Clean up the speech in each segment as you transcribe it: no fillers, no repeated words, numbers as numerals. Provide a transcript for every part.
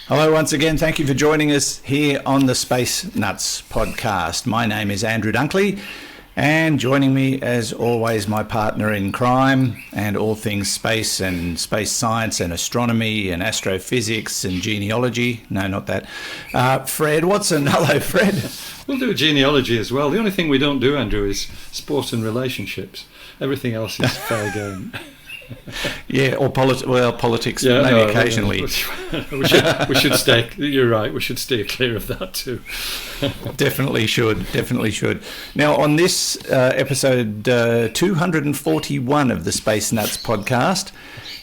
Hello once again. Thank you for joining us here on the Space Nuts podcast. My name is Andrew Dunkley, and joining me as always my partner in crime and all things space and space science and astronomy and astrophysics and genealogy. No, not that. Fred Watson. Hello, Fred. We'll do genealogy as well. The only thing we don't do, Andrew, is sport and relationships. Everything else is fair game. Yeah, or politics, yeah, maybe occasionally. We should stay. You're right. We should steer clear of that too. Definitely should. Now, on this episode 241 of the Space Nuts podcast,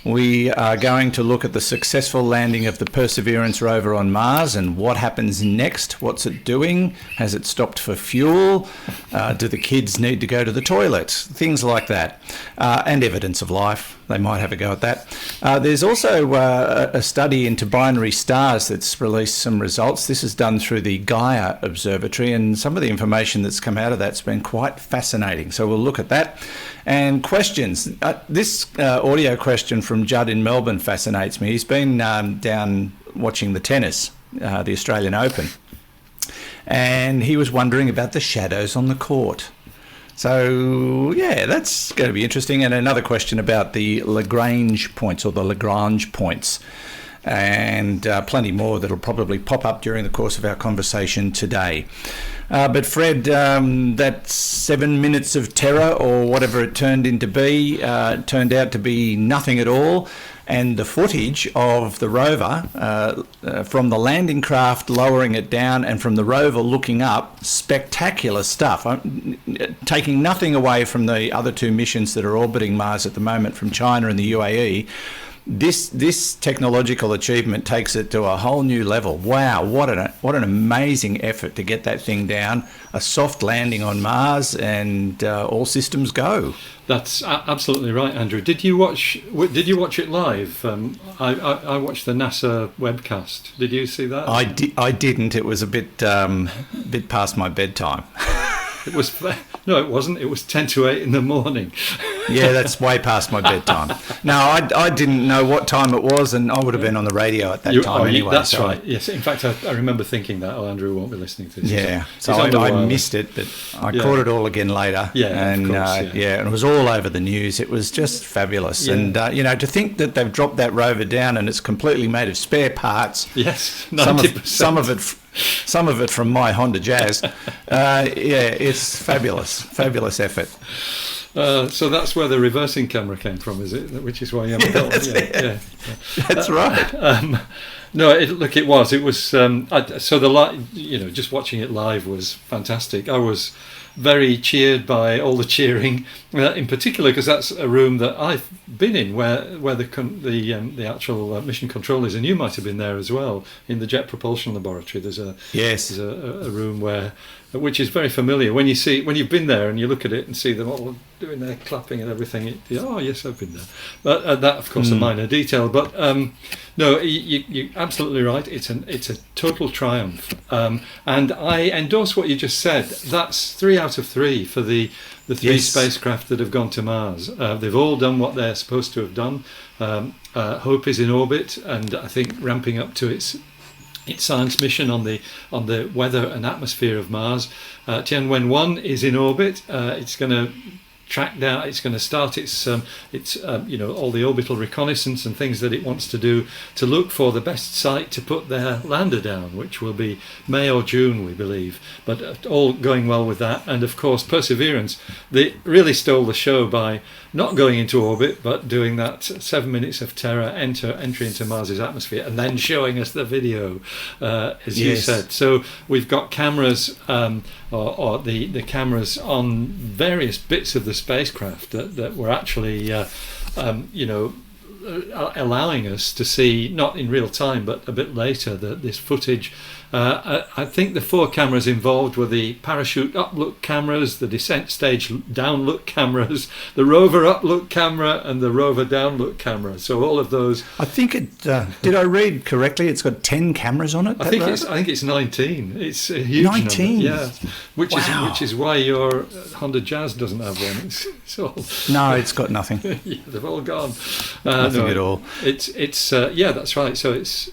we are going to look at the successful landing of the Perseverance Rover on Mars and what happens next. What's it doing? Has it stopped for fuel? Do the kids need to go to the toilet? Things like that. And evidence of life. They might have a go at that. There's also a study into binary stars that's released some results. This is done through the Gaia Observatory, and some of the information that's come out of that's been quite fascinating. So we'll look at that. And questions. This audio question from Judd in Melbourne fascinates me. He's been down watching the tennis, the Australian Open, and he was wondering about the shadows on the court. So, yeah, that's going to be interesting. And another question about the Lagrange points, or the Lagrange points, and plenty more that'll probably pop up during the course of our conversation today. But Fred, that 7 minutes of terror, or whatever it turned out to be nothing at all. And the footage of the rover, from the landing craft lowering it down and from the rover looking up, spectacular stuff. Taking nothing away from the other two missions that are orbiting Mars at the moment from China and the UAE, this technological achievement takes it to a whole new level. Wow, what an amazing effort to get that thing down. A soft landing on Mars, and all systems go. That's absolutely right, Andrew. Did you watch it live? I watched the NASA webcast. Did you see that? I didn't. It was a bit past my bedtime. No, it wasn't. It was 10 to 8 in the morning. Yeah, that's way past my bedtime. No, I didn't know what time it was, and I would have been on the radio at that time anyway. That's so right. Yes, in fact, I remember thinking that. Oh, Andrew won't be listening to this. Yeah, so I missed it, but I caught it all again later. Yeah, and of course, and it was all over the news. It was just fabulous, and to think that they've dropped that rover down and it's completely made of spare parts. Yes, 90%. Some of it from my Honda Jazz. It's fabulous effort. So that's where the reversing camera came from, is it? Which is why you haven't got one. That's right. No, it was. So the light, just watching it live was fantastic. I was very cheered by all the cheering, in particular because that's a room that I've been in, where the actual mission control is, and you might have been there as well in the Jet Propulsion Laboratory. There's a room which is very familiar. When you've been there and you look at it and see them all doing their clapping and everything, oh yes, I've been there. But that, of course, a minor detail. But no, you're absolutely right. It's a total triumph, and I endorse what you just said. That's 3 out of 3 for the three spacecraft that have gone to Mars. They've all done what they're supposed to have done. Hope is in orbit, and I think ramping up to its science mission on the weather and atmosphere of Mars. Tianwen-1 is in orbit. It's going to track down. It's going to start its all the orbital reconnaissance and things that it wants to do to look for the best site to put their lander down, which will be May or June, we believe. But all going well with that. And of course, Perseverance, they really stole the show by not going into orbit, but doing that 7 minutes of terror entry into Mars's atmosphere, and then showing us the video, as you said. So we've got cameras, or the cameras on various bits of the spacecraft that were actually, allowing us to see, not in real time, but a bit later, this footage I think the 4 cameras involved were the parachute uplook cameras, the descent stage downlook cameras, the rover uplook camera, and the rover downlook camera. So all of those. I think it. Did I read correctly? It's got 10 cameras on it. I think it's 19. It's a huge 19. number. Yeah, which is why your Honda Jazz doesn't have one. It's all. No, it's got nothing. Yeah, they've all gone. Nothing at all. It's yeah, that's right. So it's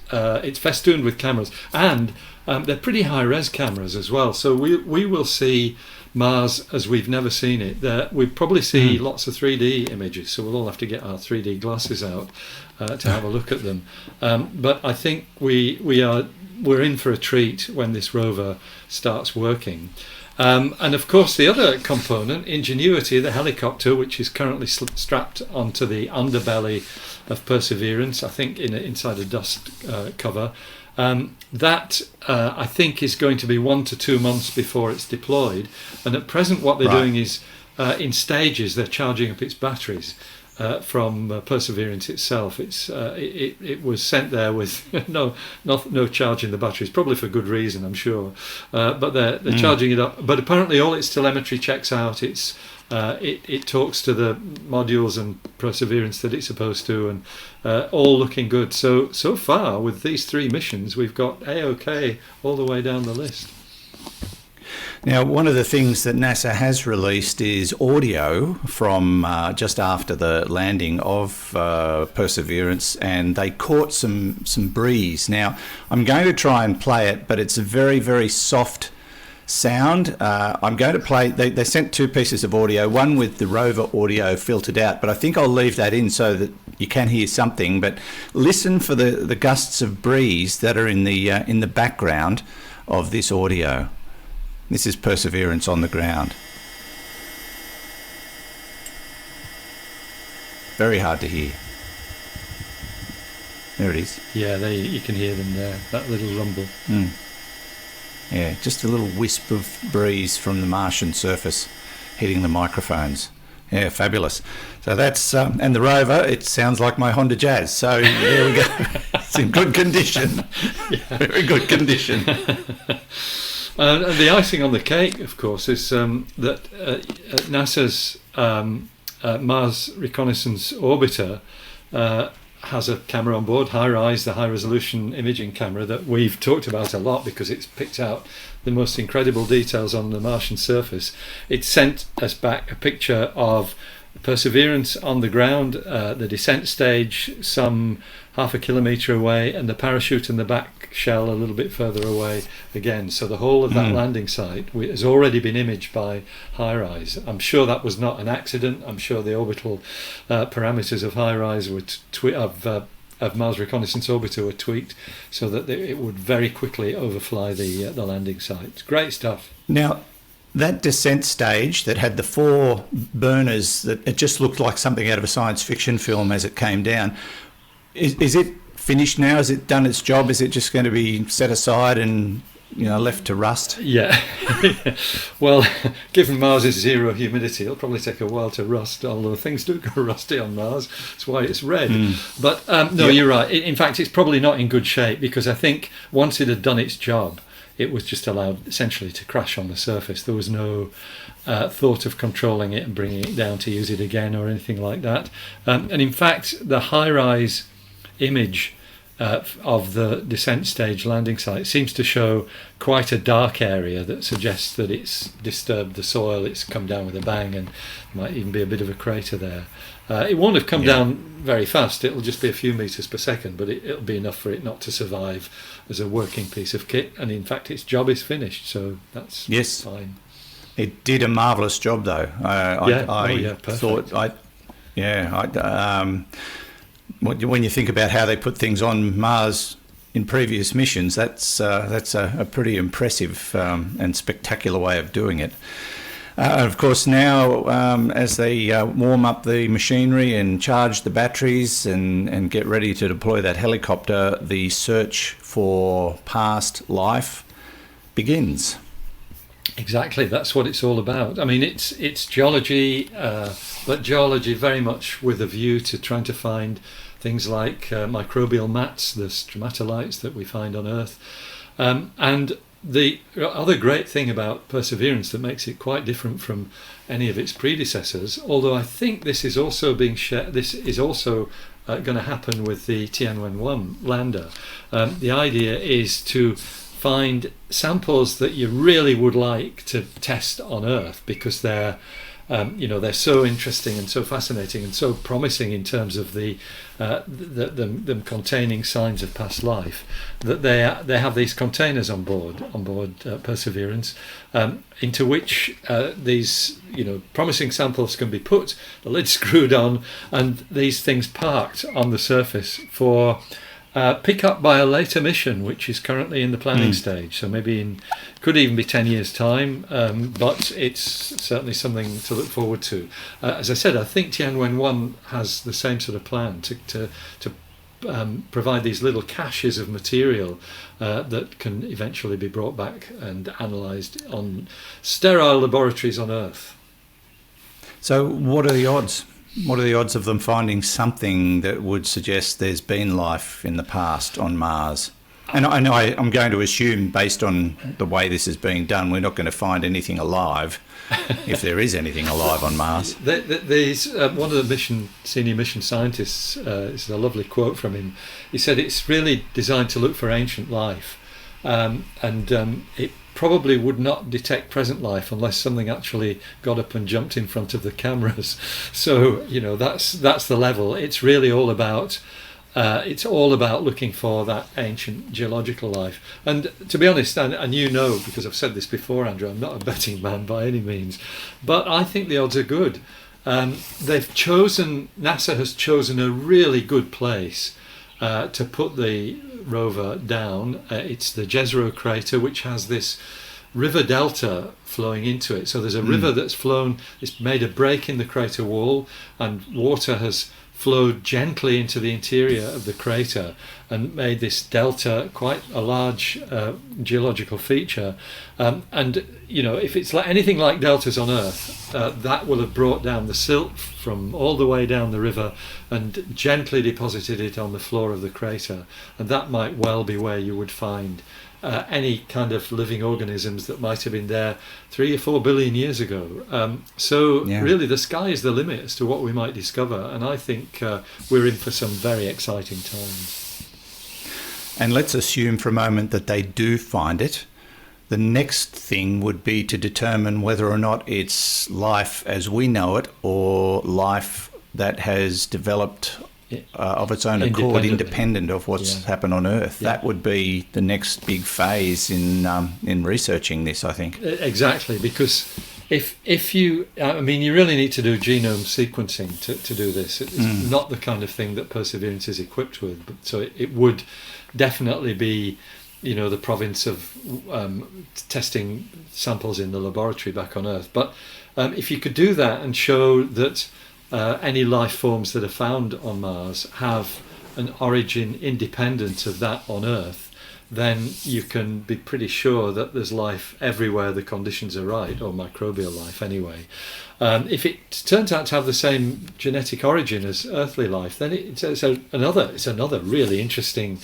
festooned with cameras, and they're pretty high res cameras as well. So we will see Mars as we've never seen it. We probably see lots of 3D images. So we'll all have to get our 3D glasses out to have a look at them. But I think we're in for a treat when this rover starts working. And of course, the other component, Ingenuity, the helicopter, which is currently strapped onto the underbelly of Perseverance, I think inside a dust cover. That I think is going to be 1 to 2 months before it's deployed. And at present, what they're doing is in stages. They're charging up its batteries from Perseverance itself. It was sent there with no charge in the batteries, probably for good reason, I'm sure. But they're charging it up. But apparently, all its telemetry checks out. It talks to the modules and Perseverance that it's supposed to, and all looking good. So far with these 3 missions, we've got A-OK all the way down the list. Now, one of the things that NASA has released is audio from just after the landing of Perseverance, and they caught some breeze. Now, I'm going to try and play it, but it's a very, very soft sound. I'm going to play. They sent 2 pieces of audio, one with the rover audio filtered out, but I think I'll leave that in so that you can hear something. But listen for the gusts of breeze that are in the background of this audio. This is Perseverance on the ground. Very hard to hear. There it is. Yeah, you can hear them there. That little rumble. Yeah, just a little wisp of breeze from the Martian surface hitting the microphones. Yeah, fabulous. So that's, and the rover, it sounds like my Honda Jazz. So there we go. It's in good condition. Very good condition. And the icing on the cake, of course, is that NASA's Mars Reconnaissance Orbiter has a camera on board, HiRISE, the high-resolution imaging camera that we've talked about a lot because it's picked out the most incredible details on the Martian surface. It sent us back a picture of Perseverance on the ground, the descent stage some half a kilometre away, and the parachute and the back shell a little bit further away again. So the whole of that landing site has already been imaged by HiRISE. I'm sure that was not an accident. I'm sure the orbital parameters of HiRISE of Mars Reconnaissance Orbiter were tweaked so that it would very quickly overfly the landing site. Great stuff. Now, that descent stage that had the 4 burners, that it just looked like something out of a science fiction film as it came down. Is it finished now? Has it done its job? Is it just going to be set aside and left to rust? Yeah. Well, given Mars is zero humidity, it'll probably take a while to rust, although things do go rusty on Mars. That's why it's red. But no, you're right. In fact, it's probably not in good shape because I think once it had done its job, it was just allowed essentially to crash on the surface. There was no thought of controlling it and bringing it down to use it again or anything like that. And in fact, the high-rise image of the descent stage landing site seems to show quite a dark area that suggests that it's disturbed the soil, it's come down with a bang, and might even be a bit of a crater there. It won't have come down very fast. It'll just be a few metres per second, but it'll be enough for it not to survive as a working piece of kit. And in fact, its job is finished, so that's fine. It did a marvellous job, though. When you think about how they put things on Mars in previous missions, that's a pretty impressive and spectacular way of doing it. Of course, now as they warm up the machinery and charge the batteries and get ready to deploy that helicopter, the search for past life begins. Exactly, that's what it's all about. I mean, it's geology, but geology very much with a view to trying to find things like microbial mats, the stromatolites that we find on Earth, And the other great thing about Perseverance that makes it quite different from any of its predecessors, although I think this is also being shared, this is also going to happen with the Tianwen-1 lander. The idea is to find samples that you really would like to test on Earth because they're so interesting and so fascinating and so promising in terms of them containing signs of past life, that they have these containers on board Perseverance, into which these promising samples can be put, the lid screwed on, and these things parked on the surface for pick up by a later mission, which is currently in the planning stage. So maybe could even be 10 years' time, but it's certainly something to look forward to. As I said, I think Tianwen-1 has the same sort of plan to provide these little caches of material that can eventually be brought back and analysed on sterile laboratories on Earth. So what are the odds? What are the odds of them finding something that would suggest there's been life in the past on Mars? And I'm going to assume, based on the way this is being done, we're not going to find anything alive, if there is anything alive on Mars. One of the senior mission scientists, this is a lovely quote from him. He said it's really designed to look for ancient life, and it probably would not detect present life unless something actually got up and jumped in front of the cameras. So that's the level. It's really all about looking for that ancient geological life. And to be honest, and because I've said this before, Andrew, I'm not a betting man by any means, but I think the odds are good. NASA has chosen a really good place to put the rover down. It's the Jezero crater, which has this river delta flowing into it. So there's a river that's flown, it's made a break in the crater wall, and water has flowed gently into the interior of the crater and made this delta quite a large geological feature. And if it's like anything like deltas on Earth, that will have brought down the silt from all the way down the river and gently deposited it on the floor of the crater. And that might well be where you would find any kind of living organisms that might have been there 3 or 4 billion years ago. Really the sky is the limit as to what we might discover, and I think we're in for some very exciting times. And let's assume for a moment that they do find it. The next thing would be to determine whether or not it's life as we know it, or life that has developed of its own accord, independent of what's happened on Earth. Yeah. That would be the next big phase in researching this, I think. Exactly, because if you really need to do genome sequencing to do this. It's not the kind of thing that Perseverance is equipped with, but so it would definitely be the province of testing samples in the laboratory back on Earth. But if you could do that and show that any life forms that are found on Mars have an origin independent of that on Earth, then you can be pretty sure that there's life everywhere the conditions are right, or microbial life anyway. If it turns out to have the same genetic origin as earthly life, then it's another really interesting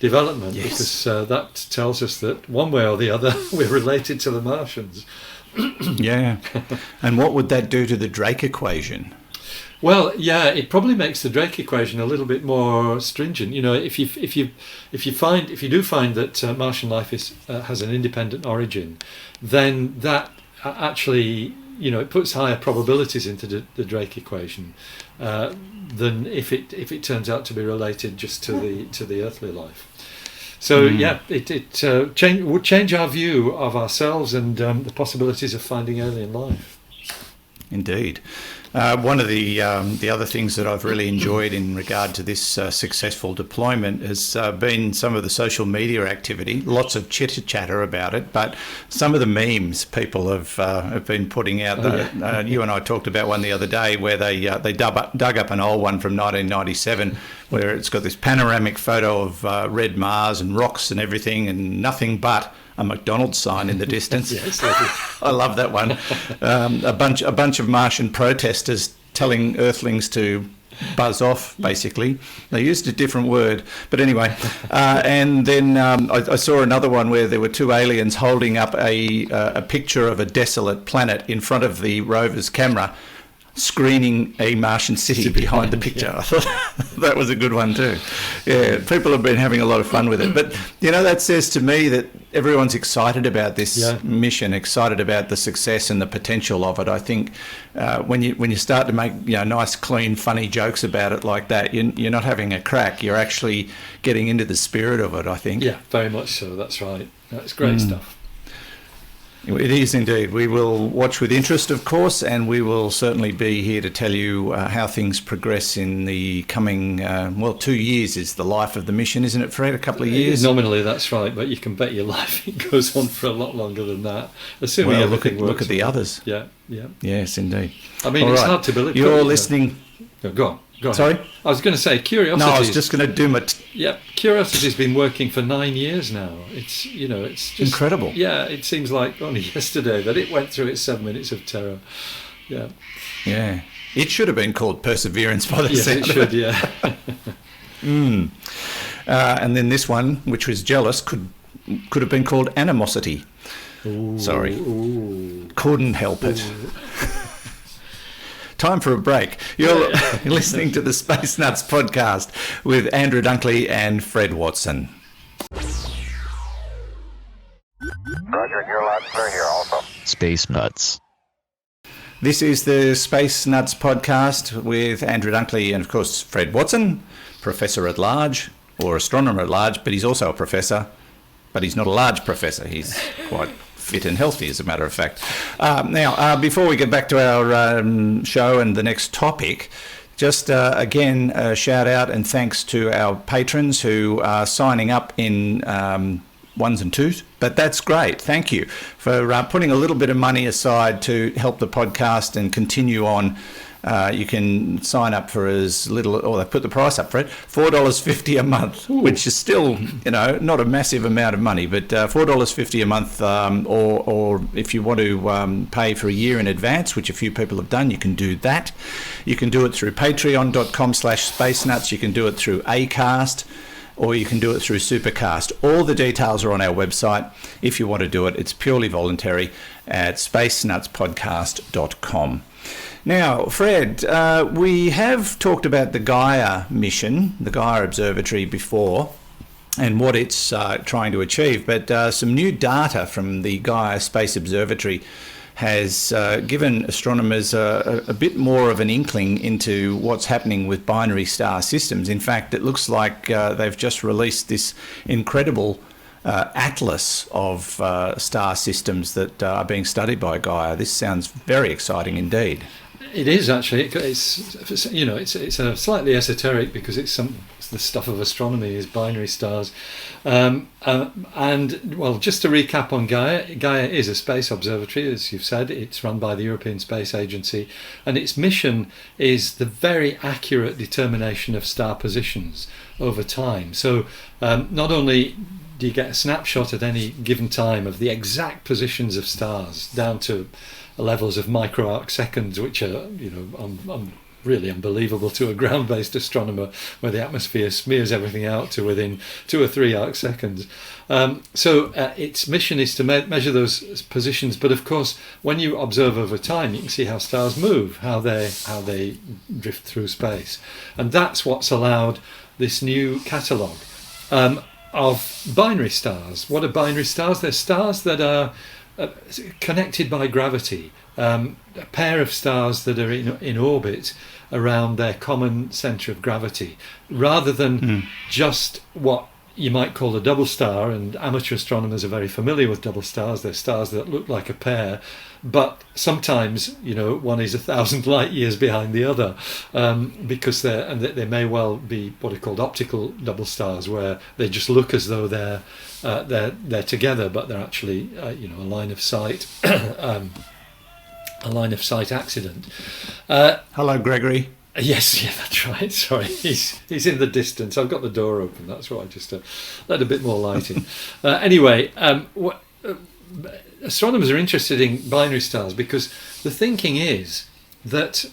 development, because that tells us that one way or the other we're related to the Martians. Yeah. And what would that do to the Drake equation? Well, it probably makes the Drake equation a little bit more stringent. If you do find that Martian life has an independent origin, then that actually it puts higher probabilities into the Drake equation than if it turns out to be related just to the earthly life. So it would change our view of ourselves and the possibilities of finding alien life. Indeed. One of the other things that I've really enjoyed in regard to this successful deployment has been some of the social media activity. Lots of chitter-chatter about it, but some of the memes people have been putting out. You and I talked about one the other day where they dug up an old one from 1997 where it's got this panoramic photo of red Mars and rocks and everything and nothing but a McDonald's sign in the distance. Yes, I love that one. A bunch of Martian protesters telling Earthlings to buzz off, basically. They used a different word. But anyway, and then I saw another one where there were two aliens holding up a picture of a desolate planet in front of the rover's camera, screening a Martian city behind the picture. Yeah. I thought that was a good one too. Yeah, people have been having a lot of fun with it. But, that says to me that everyone's excited about this mission, excited about the success and the potential of it. I think when you start to make nice, clean, funny jokes about it like that, you're not having a crack. You're actually getting into the spirit of it, I think. Yeah, very much so. That's right. That's great stuff. It is indeed. We will watch with interest, of course, and we will certainly be here to tell you how things progress in the coming, 2 years is the life of the mission, isn't it, Fred? A couple of years? Nominally, that's right, but you can bet your life it goes on for a lot longer than that. Assuming everything works. Look at the others. Yeah. Yes, indeed. I mean, it's hard to believe. You're listening. Go on. Sorry? I was going to say, Curiosity. No, I was just going to do my... Curiosity's been working for 9 years now. It's just... Incredible. Yeah, it seems like only yesterday that it went through its 7 minutes of terror. Yeah. Yeah. It should have been called Perseverance by the sound it should, yeah. And then this one, which was jealous, could have been called Animosity. Ooh, Sorry. Ooh. Couldn't help it. Time for a break. You're listening to the Space Nuts podcast with Andrew Dunkley and Fred Watson. Roger, you're loud and clear here also. Space Nuts. This is the Space Nuts podcast with Andrew Dunkley and, of course, Fred Watson, professor at large, or astronomer at large, but he's also a professor, but he's not a large professor. He's quite fit and healthy, as a matter of fact. Now, before we get back to our show and the next topic, just again, a shout out and thanks to our patrons who are signing up in ones and twos. But that's great. Thank you for putting a little bit of money aside to help the podcast and continue on. You can sign up for as little, or they put the price up for it, $4.50 a month, which is still, not a massive amount of money, but $4.50 a month, or if you want to pay for a year in advance, which a few people have done, you can do that. You can do it through patreon.com/spacenuts. You can do it through Acast, or you can do it through Supercast. All the details are on our website. If you want to do it, it's purely voluntary at spacenutspodcast.com. Now, Fred, we have talked about the Gaia mission, the Gaia Observatory before, and what it's trying to achieve, but some new data from the Gaia Space Observatory has given astronomers a bit more of an inkling into what's happening with binary star systems. In fact, it looks like they've just released this incredible atlas of star systems that are being studied by Gaia. This sounds very exciting indeed. It is actually. It's a slightly esoteric because it's the stuff of astronomy is binary stars, and just to recap on Gaia. Gaia is a space observatory, as you've said. It's run by the European Space Agency, and its mission is the very accurate determination of star positions over time. So not only do you get a snapshot at any given time of the exact positions of stars down to levels of micro arc seconds, which are really unbelievable to a ground-based astronomer, where the atmosphere smears everything out to within 2 or 3 arc seconds. So its mission is to measure those positions, but of course when you observe over time you can see how stars move, how they drift through space, and that's what's allowed this new catalogue of binary stars. What are binary stars? They're stars that are connected by gravity, a pair of stars that are in orbit around their common centre of gravity, rather than just what you might call a double star, and amateur astronomers are very familiar with double stars. They're stars that look like a pair, but sometimes one is 1,000 light years behind the other, because they may well be what are called optical double stars, where they just look as though they're together, but they're actually a line of sight accident. Hello, Gregory. Yes, yeah, that's right. Sorry, he's in the distance. I've got the door open. That's why I just let a bit more light in. Anyway, astronomers are interested in binary stars because the thinking is that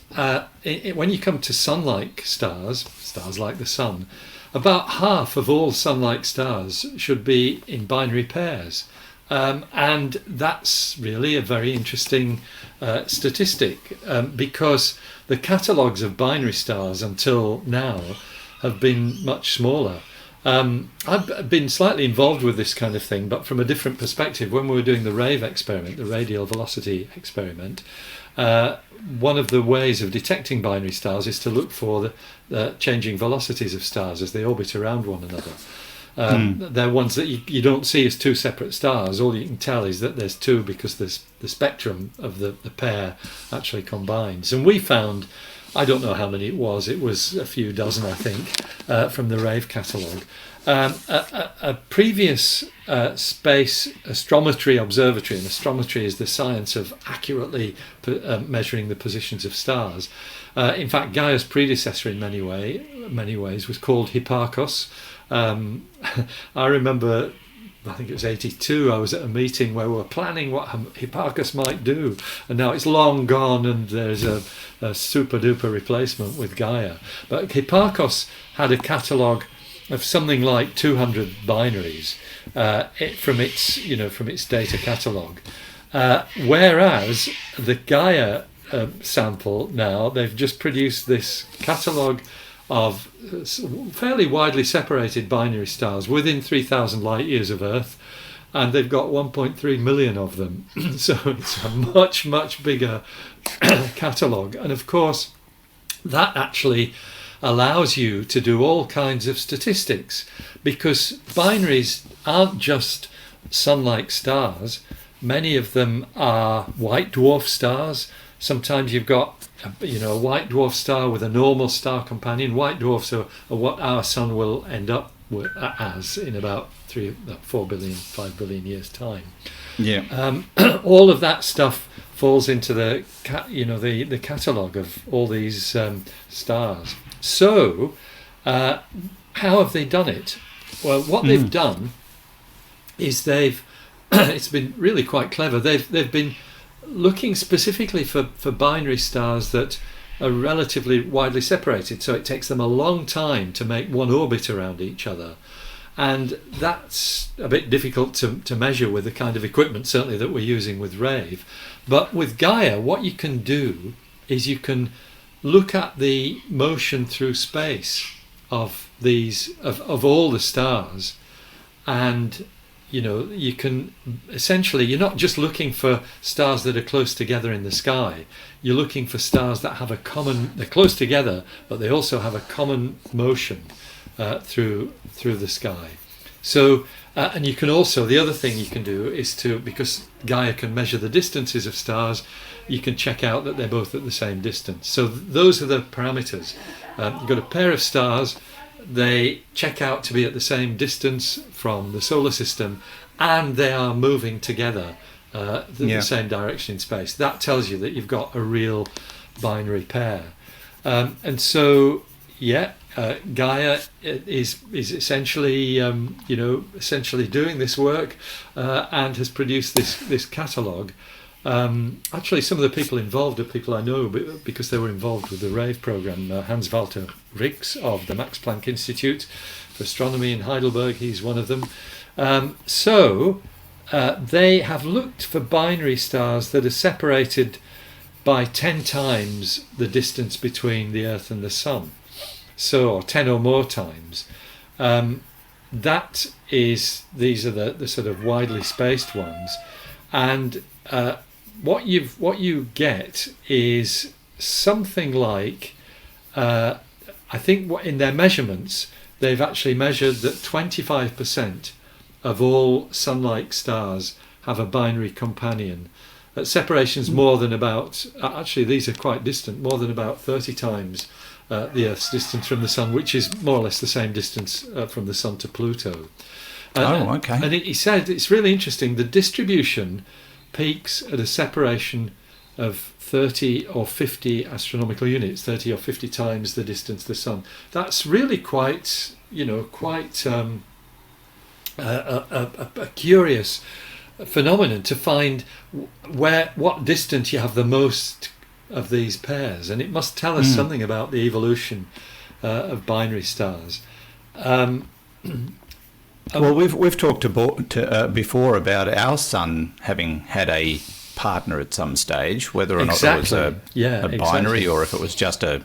when you come to sun-like stars like the sun, about half of all sun-like stars should be in binary pairs. And that's really a very interesting statistic, because the catalogues of binary stars until now have been much smaller. I've been slightly involved with this kind of thing, but from a different perspective. When we were doing the RAVE experiment, the radial velocity experiment, one of the ways of detecting binary stars is to look for the changing velocities of stars as they orbit around one another. They're ones that you don't see as two separate stars. All you can tell is that there's two because the spectrum of the pair actually combines. And we found, I don't know how many it was a few dozen, I think, from the RAVE catalogue. A previous space astrometry observatory, and astrometry is the science of accurately measuring the positions of stars. In fact, Gaia's predecessor in many ways was called Hipparchus. I remember, I think it was 82, I was at a meeting where we were planning what Hipparchus might do, and now it's long gone and there's a super duper replacement with Gaia. But Hipparchus had a catalogue of something like 200 binaries from its data catalogue, whereas the Gaia sample now, they've just produced this catalogue of fairly widely separated binary stars within 3,000 light years of Earth, and they've got 1.3 million of them. So it's a much, much bigger catalogue. And of course, that actually allows you to do all kinds of statistics, because binaries aren't just sun-like stars. Many of them are white dwarf stars. Sometimes you've got a white dwarf star with a normal star companion. White dwarfs are what our sun will end up as in about 4 billion, 5 billion years' time. Yeah. All of that stuff falls into the catalogue of all these stars. So, how have they done it? Well, what they've done is it's been really quite clever. They've been looking specifically for binary stars that are relatively widely separated, so it takes them a long time to make one orbit around each other, and that's a bit difficult to measure with the kind of equipment certainly that we're using with RAVE. But with Gaia, what you can do is you can look at the motion through space of all the stars, and you can essentially, you're not just looking for stars that are close together in the sky. You're looking for stars that have they're close together, but they also have a common motion through the sky. So, and you can also, the other thing you can do is because Gaia can measure the distances of stars, you can check out that they're both at the same distance. So those are the parameters. You've got a pair of stars. They check out to be at the same distance from the solar system, and they are moving together the same direction in space. That tells you that you've got a real binary pair. And so, Gaia is essentially, essentially doing this work and has produced this catalogue. Actually, some of the people involved are people I know because they were involved with the RAVE program. Hans Walter Rix of the Max Planck Institute for Astronomy in Heidelberg, he's one of them. So they have looked for binary stars that are separated by 10 times the distance between the Earth and the Sun, so 10 or more times. These are the sort of widely spaced ones, and what you get is something like, I think in their measurements they've actually measured that 25% of all sun-like stars have a binary companion at separations more than about, actually these are quite distant, more than about 30 times the Earth's distance from the Sun, which is more or less the same distance from the Sun to Pluto. Okay. And he said it's really interesting, the distribution peaks at a separation of 30 or 50 astronomical units, 30 or 50 times the distance to the Sun. That's really quite a curious phenomenon to find what distance you have the most of these pairs, and it must tell us something about the evolution of binary stars. Well, we've talked before about our sun having had a partner at some stage, whether or not it was a binary or if it was just I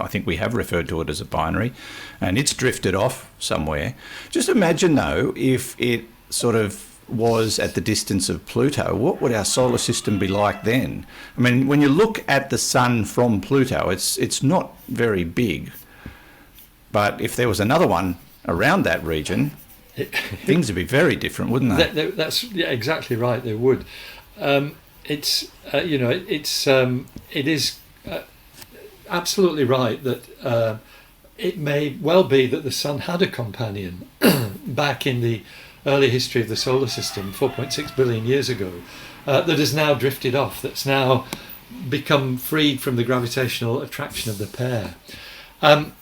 think we have referred to it as a binary, and it's drifted off somewhere. Just imagine, though, if it sort of was at the distance of Pluto, what would our solar system be like then? I mean, when you look at the sun from Pluto, it's not very big, but if there was another one around that region, things would be very different, wouldn't they? That's exactly right. They would. It is absolutely right that it may well be that the sun had a companion back in the early history of the solar system, 4.6 billion years ago, that has now drifted off. That's now become freed from the gravitational attraction of the pair. And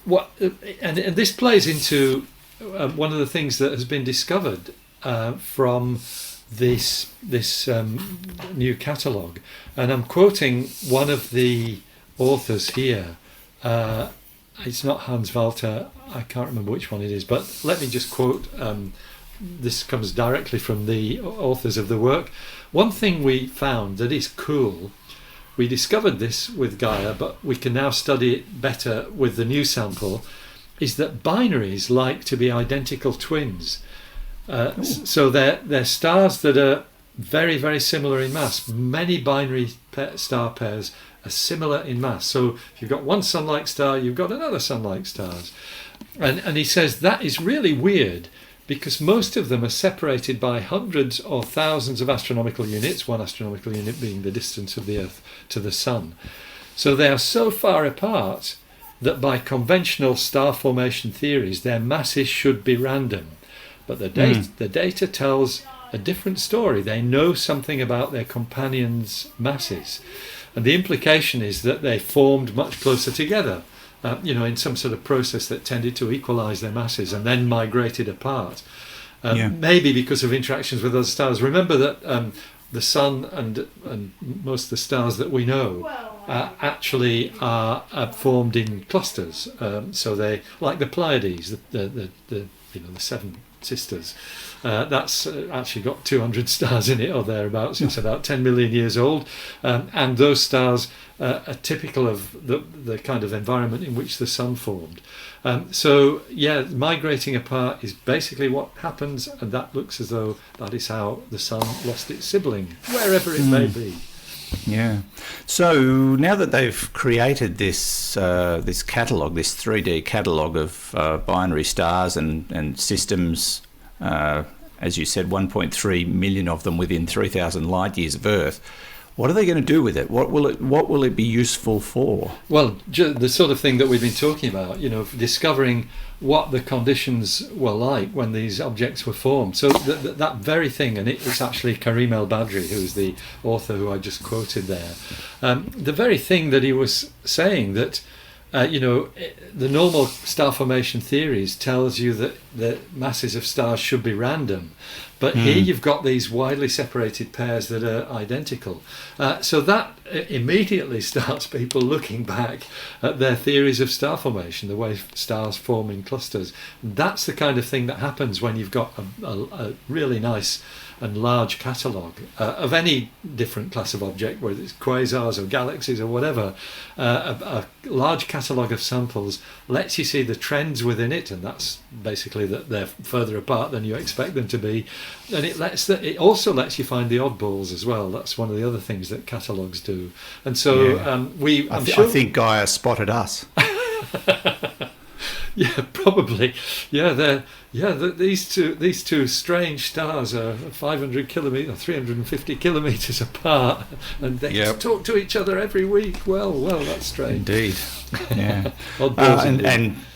this plays into one of the things that has been discovered from this new catalogue, and I'm quoting one of the authors here. It's not Hans Walter, I can't remember which one it is, but let me just quote. This comes directly from the authors of the work. One thing we found that is cool, we discovered this with Gaia, but we can now study it better with the new sample, is that binaries like to be identical twins. So they're stars that are very, very similar in mass. Many binary star pairs are similar in mass. So if you've got one sun-like star, you've got another sun-like stars. And he says that is really weird, because most of them are separated by hundreds or thousands of astronomical units, one astronomical unit being the distance of the Earth to the Sun. So they are so far apart that by conventional star formation theories, their masses should be random. But the data tells a different story. They know something about their companions' masses. And the implication is that they formed much closer together, in some sort of process that tended to equalize their masses and then migrated apart. Maybe because of interactions with other stars. Remember that the Sun and most of the stars that we know actually are formed in clusters. So they, like the Pleiades, the seven sisters, that's actually got 200 stars in it or thereabouts. It's about 10 million years old, and those stars are typical of the kind of environment in which the Sun formed. Migrating apart is basically what happens, and that looks as though that is how the Sun lost its sibling, wherever it may be. Yeah. So now that they've created this catalogue, this 3D catalogue of binary stars and systems, as you said, 1.3 million of them within 3,000 light years of Earth, what are they going to do with it? What will it be useful for? Well, the sort of thing that we've been talking about, discovering what the conditions were like when these objects were formed. So that very thing, and it's actually Karim El-Badri, who's the author who I just quoted there, the very thing that he was saying that, the normal star formation theories tells you that the masses of stars should be random. But here you've got these widely separated pairs that are identical. So that immediately starts people looking back at their theories of star formation, the way stars form in clusters. That's the kind of thing that happens when you've got a really nice and large catalogue of any different class of object, whether it's quasars or galaxies or whatever. A large catalogue of samples lets you see the trends within it, and that's basically that they're further apart than you expect them to be. And it also lets you find the oddballs as well. That's one of the other things that catalogues do. And so I think Gaia spotted us. Yeah, probably. These two strange stars are 500 kilometers, 350 kilometers apart, and they talk to each other every week. Well, that's strange. Indeed. Yeah.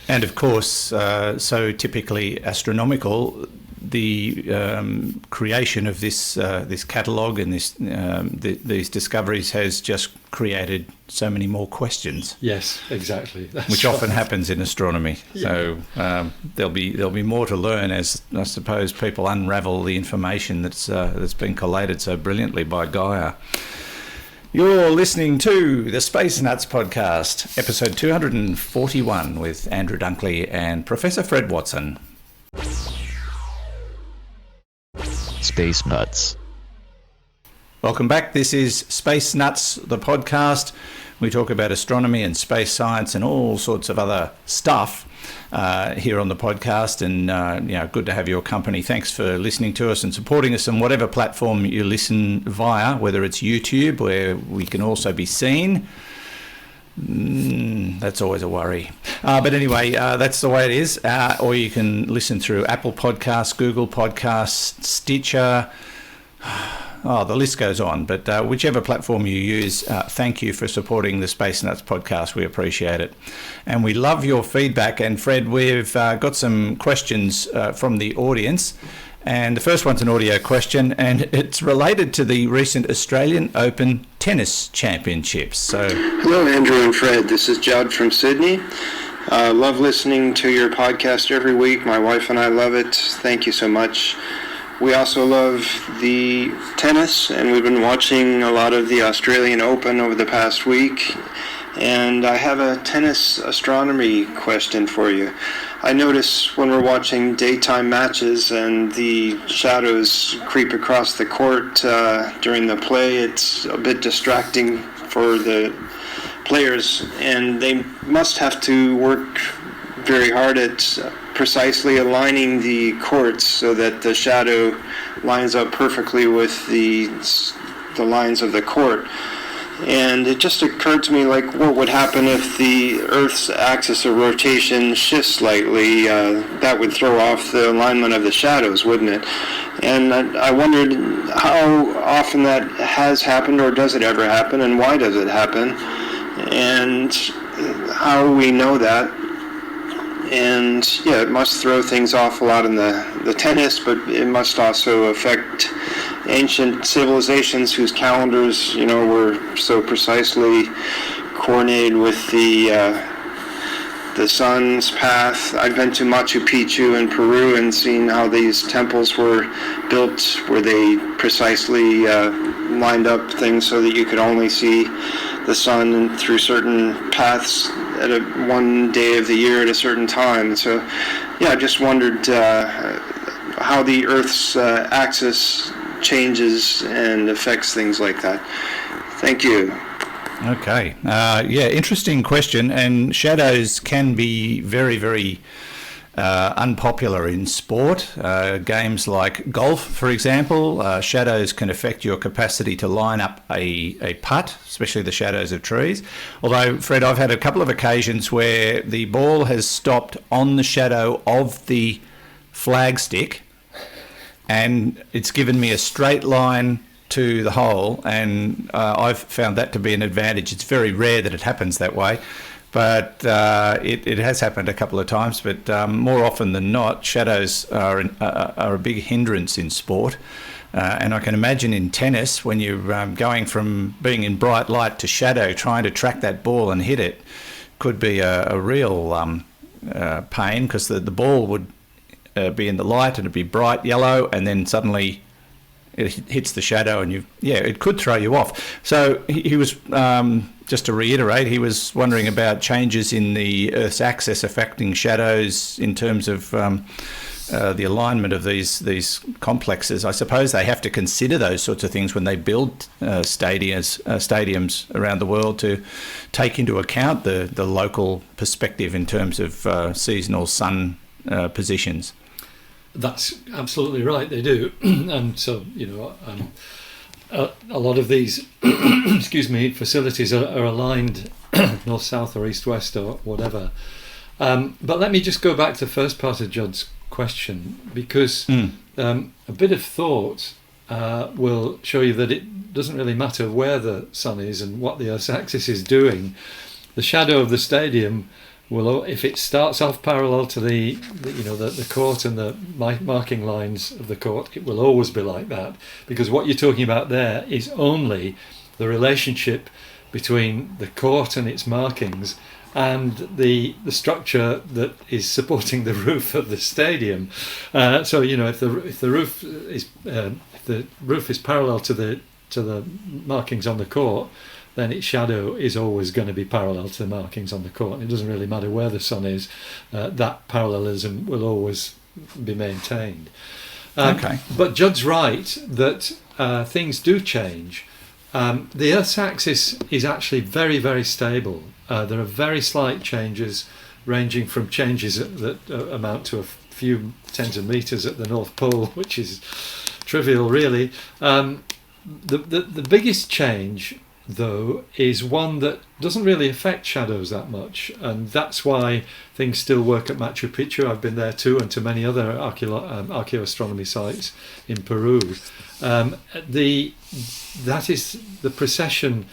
And of course, so typically astronomical, the creation of this catalogue and these discoveries has just created so many more questions. Yes, exactly. Which often happens in astronomy. Yeah. So there'll be more to learn as I suppose people unravel the information that's been collated so brilliantly by Gaia. You're listening to the Space Nuts podcast, episode 241 with Andrew Dunkley and Professor Fred Watson. Space Nuts. Welcome back. This is Space Nuts, the podcast. We talk about astronomy and space science and all sorts of other stuff here on the podcast. And, good to have your company. Thanks for listening to us and supporting us on whatever platform you listen via, whether it's YouTube, where we can also be seen. That's always a worry. But anyway, that's the way it is. Or you can listen through Apple Podcasts, Google Podcasts, Stitcher. The list goes on. But whichever platform you use, thank you for supporting the Space Nuts podcast. We appreciate it. And we love your feedback. And Fred, we've got some questions from the audience. And the first one's an audio question, and it's related to the recent Australian Open Tennis Championships. So, hello, Andrew and Fred. This is Judd from Sydney. Love listening to your podcast every week. My wife and I love it. Thank you so much. We also love the tennis, and we've been watching a lot of the Australian Open over the past week. And I have a tennis astronomy question for you. I notice when we're watching daytime matches and the shadows creep across the court during the play, it's a bit distracting for the players, and they must have to work very hard at precisely aligning the courts so that the shadow lines up perfectly with the lines of the court. And it just occurred to me, what would happen if the Earth's axis of rotation shifts slightly? That would throw off the alignment of the shadows, wouldn't it? And I wondered how often that has happened, or does it ever happen, and why does it happen? And how we know that. And it must throw things off a lot in the tennis, but it must also affect ancient civilizations whose calendars, were so precisely coordinated with the sun's path. I've been to Machu Picchu in Peru and seen how these temples were built, where they precisely lined up things so that you could only see the sun through certain paths at one day of the year at a certain time. So, I just wondered how the Earth's axis changes and affects things like that. Thank you. Okay. Interesting question. And shadows can be very, very unpopular in sport. Games like golf, for example, shadows can affect your capacity to line up a putt, especially the shadows of trees. Although, Fred, I've had a couple of occasions where the ball has stopped on the shadow of the flagstick, and it's given me a straight line to the hole, and I've found that to be an advantage. It's very rare that it happens that way, but it has happened a couple of times. But more often than not, shadows are a big hindrance in sport. And I can imagine in tennis, when you're going from being in bright light to shadow, trying to track that ball and hit it could be a real pain, because the ball would be in the light and it'd be bright yellow, and then suddenly it hits the shadow, and it could throw you off. So he was, just to reiterate, he was wondering about changes in the Earth's axis affecting shadows in terms of the alignment of these complexes. I suppose they have to consider those sorts of things when they build stadiums around the world, to take into account the local perspective in terms of seasonal sun positions. That's absolutely right, they do. And so, a lot of these facilities are aligned north, south, or east, west, or whatever. But let me just go back to the first part of Judd's question, because a bit of thought will show you that it doesn't really matter where the sun is and what the Earth's axis is doing. The shadow of the stadium will, if it starts off parallel to the court and the marking lines of the court, it will always be like that, because what you're talking about there is only the relationship between the court and its markings and the structure that is supporting the roof of the stadium. So if the roof is parallel to the markings on the court, then its shadow is always going to be parallel to the markings on the court. It doesn't really matter where the sun is, that parallelism will always be maintained. Okay. But Judd's right that things do change. The Earth's axis is actually very, very stable. There are very slight changes, ranging from changes that amount to a few tens of meters at the North Pole, which is trivial, really. The biggest change, though, is one that doesn't really affect shadows that much, and that's why things still work at Machu Picchu. I've been there too, and to many other archaeoastronomy sites in Peru. That is the precession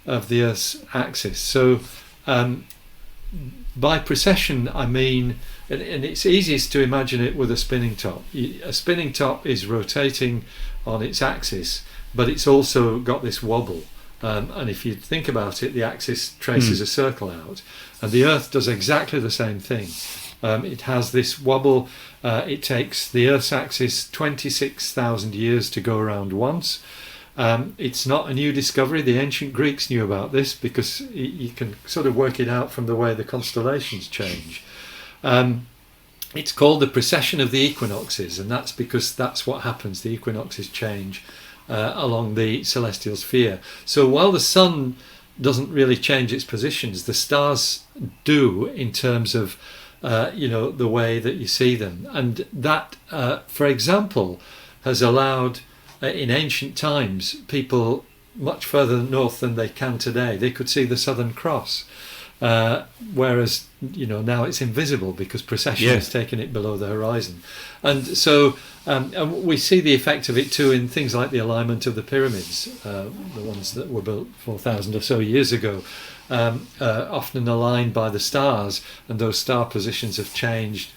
of the Earth's axis. So by precession I mean, and it's easiest to imagine it with a spinning top. A spinning top is rotating on its axis, but it's also got this wobble. And if you think about it, the axis traces a circle out, and the Earth does exactly the same thing. It has this wobble. It takes the Earth's axis 26,000 years to go around once. It's not a new discovery. The ancient Greeks knew about this because you can sort of work it out from the way the constellations change. It's called the precession of the equinoxes, and that's because that's what happens. The equinoxes change along the celestial sphere. So while the sun doesn't really change its positions, the stars do in terms of the way that you see them. And that, for example, has allowed in ancient times people much further north than they can today. They could see the Southern Cross, whereas now it's invisible because precession has taken it below the horizon. And so and we see the effect of it too in things like the alignment of the pyramids, the ones that were built 4,000 or so years ago, often aligned by the stars, and those star positions have changed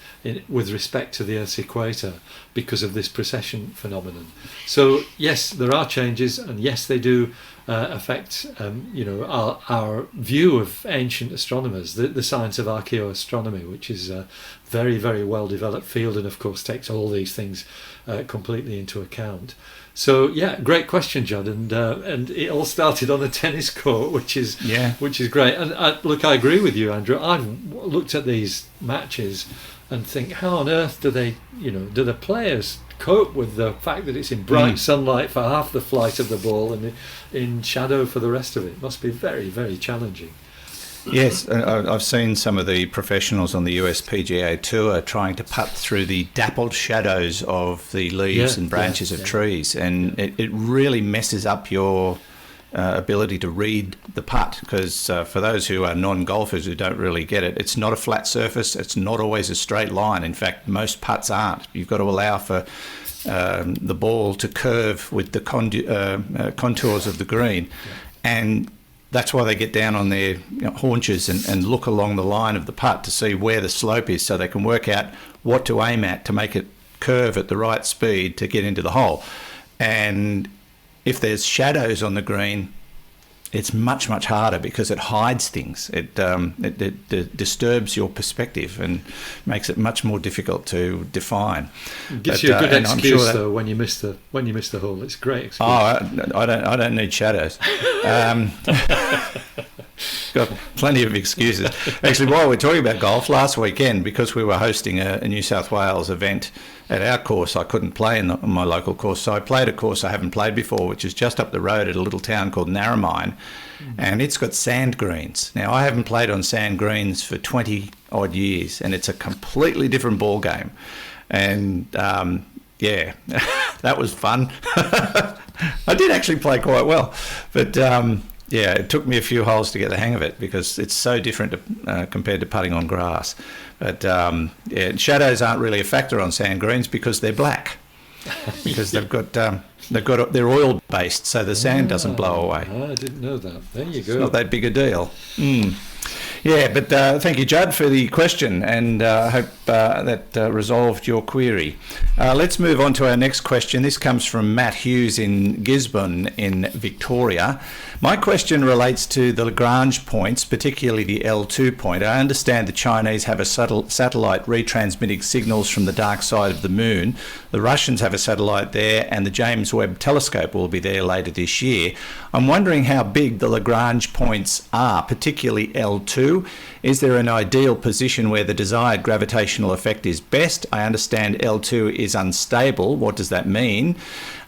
with respect to the Earth's equator because of this precession phenomenon. So yes, there are changes, and yes, they do affect our view of ancient astronomers, the science of archaeoastronomy, which is a very, very well developed field, and of course takes all these things completely into account. So yeah, great question, Judd, and it all started on a tennis court, which is great. And look, I agree with you, Andrew. I've looked at these matches and think, how on earth do the players cope with the fact that it's in bright sunlight for half the flight of the ball and in shadow for the rest of it? It must be very, very challenging. Yes, I've seen some of the professionals on the US PGA Tour trying to putt through the dappled shadows of the leaves and branches of trees, and it really messes up your ability to read the putt, because for those who are non-golfers who don't really get it, it's not a flat surface, it's not always a straight line. In fact, most putts aren't. You've got to allow for the ball to curve with the contours of the green, and that's why they get down on their haunches and look along the line of the putt to see where the slope is, so they can work out what to aim at to make it curve at the right speed to get into the hole. And if there's shadows on the green, it's much, much harder because it hides things. It disturbs your perspective and makes it much more difficult to define. It gives you a good excuse though when you miss the hole. It's a great excuse. Oh, I don't need shadows. Got plenty of excuses. Actually, while we're talking about golf, last weekend, because we were hosting a New South Wales event at our course, I couldn't play in my local course, so I played a course I haven't played before, which is just up the road at a little town called Narromine, and it's got sand greens. Now, I haven't played on sand greens for 20 odd years, and it's a completely different ball game. And that was fun. I did actually play quite well, but it took me a few holes to get the hang of it because it's so different compared to putting on grass. But shadows aren't really a factor on sand greens because they're black, because they're oil based, so the sand doesn't blow away. I didn't know that. There you go. It's not that big a deal. Yeah, but thank you, Judd, for the question, and I hope that resolved your query. Let's move on to our next question. This comes from Matt Hughes in Gisborne in Victoria. My question relates to the Lagrange points, particularly the L2 point. I understand the Chinese have a satellite retransmitting signals from the dark side of the moon. The Russians have a satellite there, and the James Webb Telescope will be there later this year. I'm wondering how big the Lagrange points are, particularly L2. Is there an ideal position where the desired gravitational effect is best? I understand L2 is unstable. What does that mean?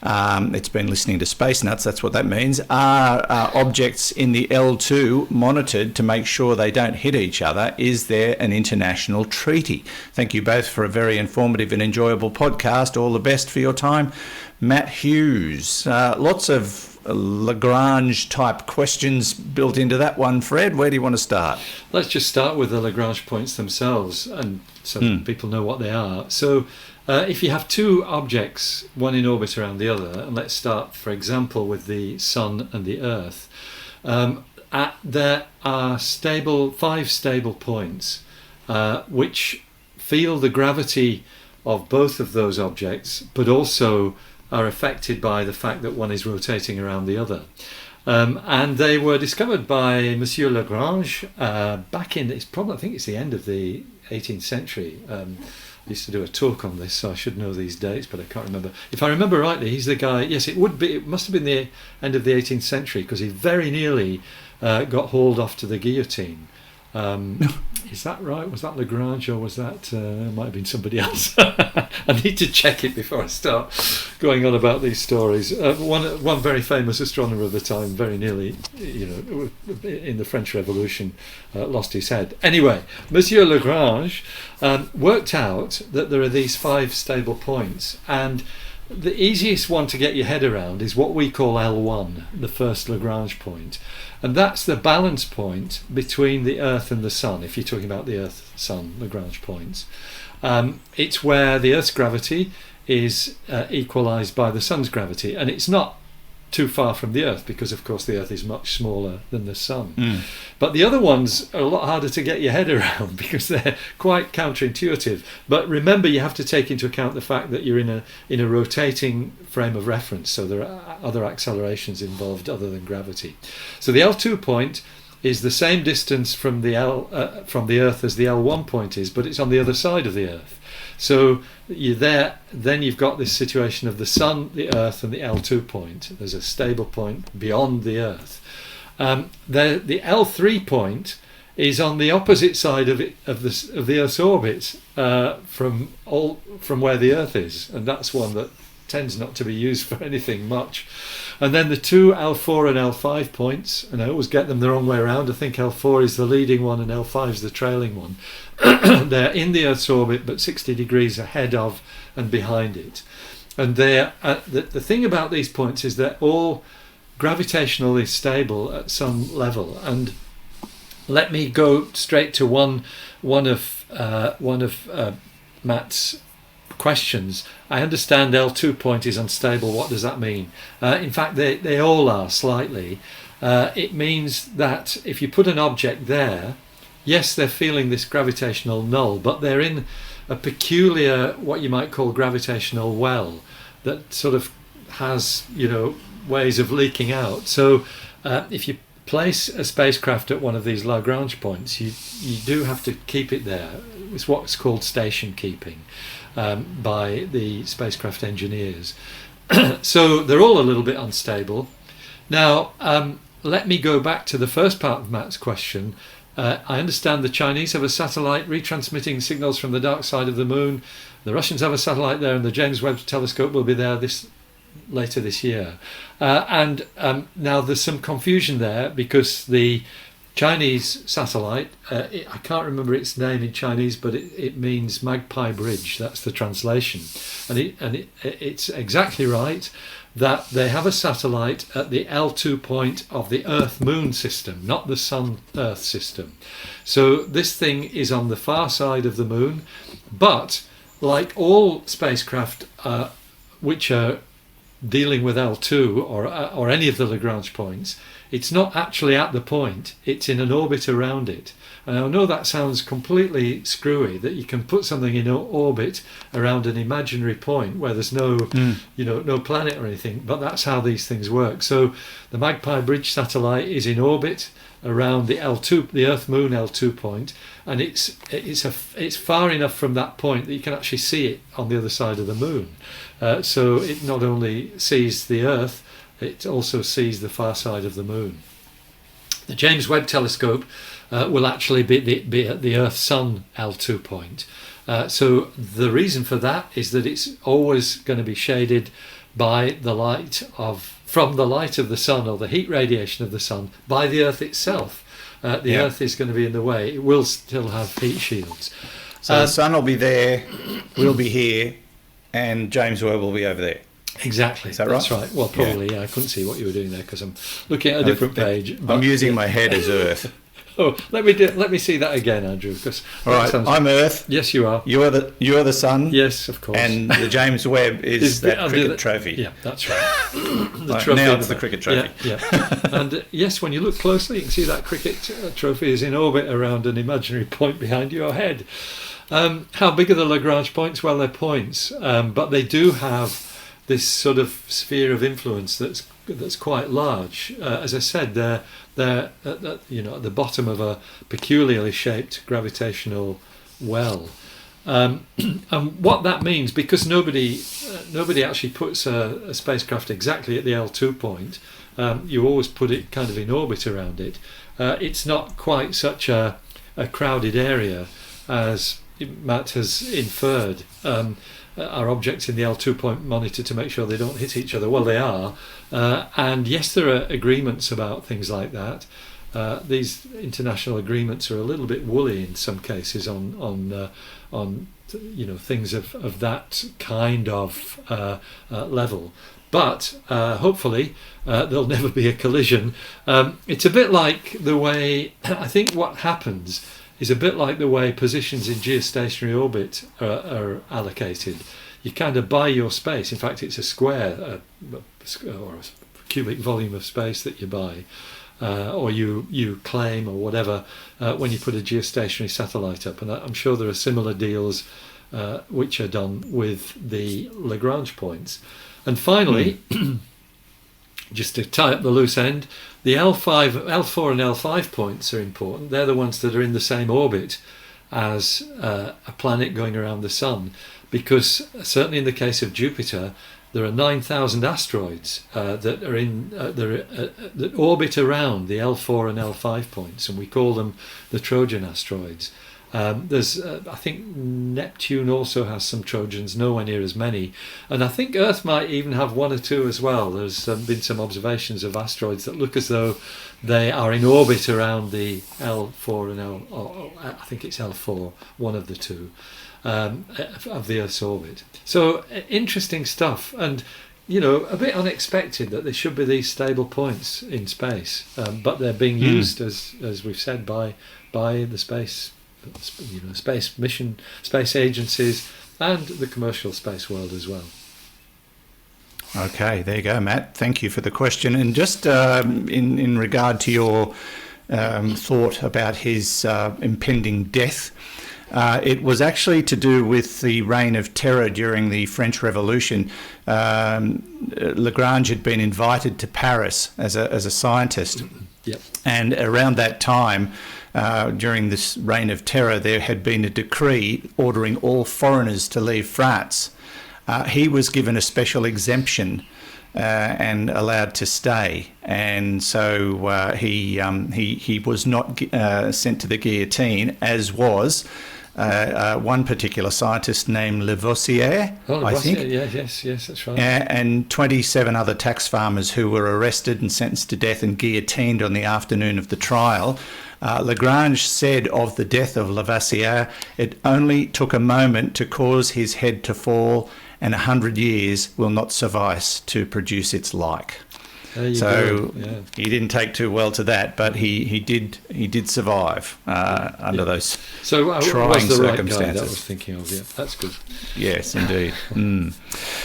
It's been listening to Space Nuts, that's what that means. Are objects in the L2 monitored to make sure they don't hit each other? Is there an international treaty? Thank you both for a very informative and enjoyable podcast. All the best for your time. Matt Hughes. Lots of Lagrange type questions built into that one. Fred, where do you want to start? Let's just start with the Lagrange points themselves, and so people know what they are. So if you have two objects, one in orbit around the other, and let's start, for example, with the Sun and the Earth, there are five stable points which feel the gravity of both of those objects, but also are affected by the fact that one is rotating around the other. And they were discovered by Monsieur Lagrange back in, I think it's the end of the 18th century. I used to do a talk on this, so I should know these dates, but I can't remember. If I remember rightly, he's the guy, yes, it must have been the end of the 18th century, because he very nearly got hauled off to the guillotine. Is that right? Was that Lagrange, or was that might have been somebody else? I need to check it before I start going on about these stories. One very famous astronomer of the time, very nearly, in the French Revolution, lost his head. Anyway, Monsieur Lagrange worked out that there are these five stable points, and the easiest one to get your head around is what we call L1, the first Lagrange point. And that's the balance point between the Earth and the Sun, if you're talking about the Earth-Sun Lagrange points. It's where the Earth's gravity is equalised by the Sun's gravity. And it's not too far from the Earth, because of course the Earth is much smaller than the Sun. But the other ones are a lot harder to get your head around because they're quite counterintuitive. But remember, you have to take into account the fact that you're in a rotating frame of reference, so there are other accelerations involved other than gravity. So the L2 point is the same distance from the Earth as the L1 point is, but it's on the other side of the Earth. So then you've got this situation of the Sun, the Earth, and the L2 point. There's a stable point beyond the Earth. The L3 point is on the opposite side of the Earth's orbit from where the Earth is, and that's one that tends not to be used for anything much. And then the two L4 and L5 points, and I always get them the wrong way around. I think L4 is the leading one and L5 is the trailing one. They're in the Earth's orbit, but 60 degrees ahead of and behind it. And the thing about these points is they're all gravitationally stable at some level. And let me go straight to one of Matt's questions. I understand L2 point is unstable. What does that mean? In fact, they all are slightly. It means that if you put an object there, yes, they're feeling this gravitational null, but they're in a peculiar, what you might call gravitational well, that sort of has, ways of leaking out. So if you place a spacecraft at one of these Lagrange points, you do have to keep it there. It's what's called station keeping by the spacecraft engineers. So they're all a little bit unstable. Now, let me go back to the first part of Matt's question. I understand the Chinese have a satellite retransmitting signals from the dark side of the moon. The Russians have a satellite there, and the James Webb Telescope will be there later this year. And now there's some confusion there, because the Chinese satellite, I can't remember its name in Chinese, but it means Magpie Bridge. That's the translation. And it's exactly right that they have a satellite at the L2 point of the Earth-Moon system, not the Sun-Earth system. So this thing is on the far side of the Moon, but like all spacecraft which are dealing with L2 or any of the Lagrange points, It's not actually at the point, it's in an orbit around it. And I know that sounds completely screwy, that you can put something in orbit around an imaginary point where there's no planet or anything, but that's how these things work. So the Magpie Bridge satellite is in orbit around the Earth Moon L2 point, and it's far enough from that point that you can actually see it on the other side of the moon. So it not only sees the Earth, it also sees the far side of the moon. The James Webb Telescope will actually be at the Earth-Sun L2 point. So the reason for that is that it's always going to be shaded by the light from the light of the sun, or the heat radiation of the sun, by the Earth itself. The Earth is going to be in the way. It will still have heat shields. So the sun will be there, we'll be here, and James Webb will be over there. Exactly. Is that That's right? right. Well, probably. Yeah. I couldn't see what you were doing there because I'm looking at a different page. I'm using my head as Earth. Oh, let me see that again, Andrew. Because all right, I'm Earth. Yes, you are. You are the sun. Yes, of course. And the James Webb is that cricket trophy. Yeah, that's right. Now it's the cricket trophy. Yeah. And yes, when you look closely, you can see that cricket trophy is in orbit around an imaginary point behind your head. How big are the Lagrange points? Well, they're points, but they do have this sort of sphere of influence that's quite large. As I said, they're at the bottom of a peculiarly shaped gravitational well, and what that means, because nobody actually puts a spacecraft exactly at the L2 point. You always put it kind of in orbit around it. It's not quite such a crowded area as Matt has inferred. Our objects in the L2 point monitor to make sure they don't hit each other. Well, they are, and yes, there are agreements about things like that. These international agreements are a little bit woolly in some cases on things of that kind of level. But hopefully there'll never be a collision. It's a bit like the way I think what happens is a bit like the way positions in geostationary orbit are allocated. You kind of buy your space. In fact, it's a square or a cubic volume of space that you buy, or you claim, or whatever, when you put a geostationary satellite up. And I'm sure there are similar deals which are done with the Lagrange points. And finally, just to tie up the loose end, the L4 and L5 points are important. They're the ones that are in the same orbit as a planet going around the sun, because certainly in the case of Jupiter, there are 9,000 asteroids that are that orbit around the L4 and L5 points, and we call them the Trojan asteroids. There's, I think Neptune also has some Trojans, nowhere near as many, and I think Earth might even have one or two as well. There's been some observations of asteroids that look as though they are in orbit around the L4 and I think it's L4, one of the two, of the Earth's orbit. So interesting stuff, and a bit unexpected that there should be these stable points in space, but they're being used as we've said by the space mission, space agencies, and the commercial space world as well. Okay, there you go, Matt. Thank you for the question. And just in regard to your thought about his impending death, it was actually to do with the reign of terror during the French Revolution. Lagrange had been invited to Paris as a scientist. Yep. And around that time, during this reign of terror, there had been a decree ordering all foreigners to leave France. He was given a special exemption and allowed to stay, and so he was not sent to the guillotine, as was one particular scientist named Lavoisier, I think. Yes, that's right. And 27 other tax farmers who were arrested and sentenced to death and guillotined on the afternoon of the trial. Lagrange said of the death of Lavoisier, it only took a moment to cause his head to fall, and 100 years will not suffice to produce its like. There you So go. Yeah. he didn't take too well to that, but he did survive under those So I trying was the right guy circumstances. that I was thinking of. Yeah, that's good. Yes, indeed.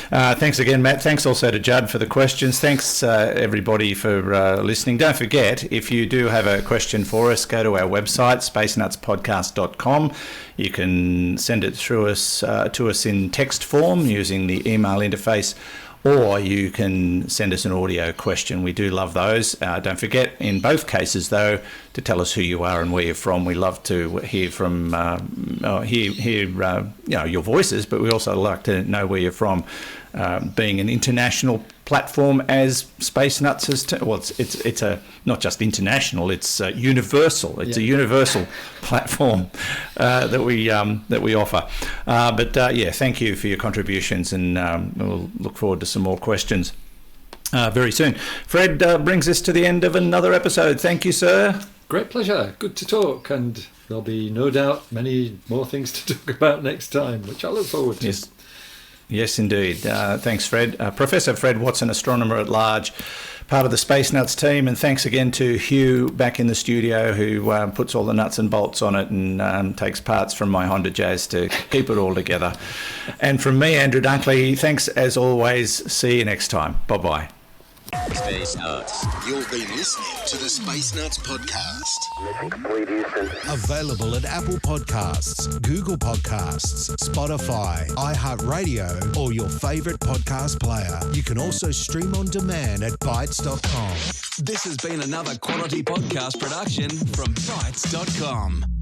Thanks again, Matt. Thanks also to Judd for the questions. Thanks, everybody, for listening. Don't forget, if you do have a question for us, go to our website, spacenutspodcast.com. You can send it through us to us in text form using the email interface, or you can send us an audio question. We do love those. Don't forget, in both cases, though, to tell us who you are and where you're from. We love to hear from your voices, but we also like to know where you're from. Being an international platform as Space Nuts has, it's a not just international, it's universal. It's a universal platform that we offer. But thank you for your contributions, and we'll look forward to some more questions very soon. Fred brings us to the end of another episode. Thank you, sir. Great pleasure. Good to talk, and there'll be no doubt many more things to talk about next time, which I look forward to. Yes, indeed. Thanks, Fred. Professor Fred Watson, astronomer at large, part of the Space Nuts team, and thanks again to Hugh back in the studio, who puts all the nuts and bolts on it and takes parts from my Honda Jazz to keep it all together. And from me, Andrew Dunkley, thanks as always. See you next time. Bye-bye. Space Nuts. You've been listening to the Space Nuts podcast. Available at Apple Podcasts, Google Podcasts, Spotify, iHeartRadio, or your favorite podcast player. You can also stream on demand at Bytes.com. This has been another quality podcast production from Bytes.com.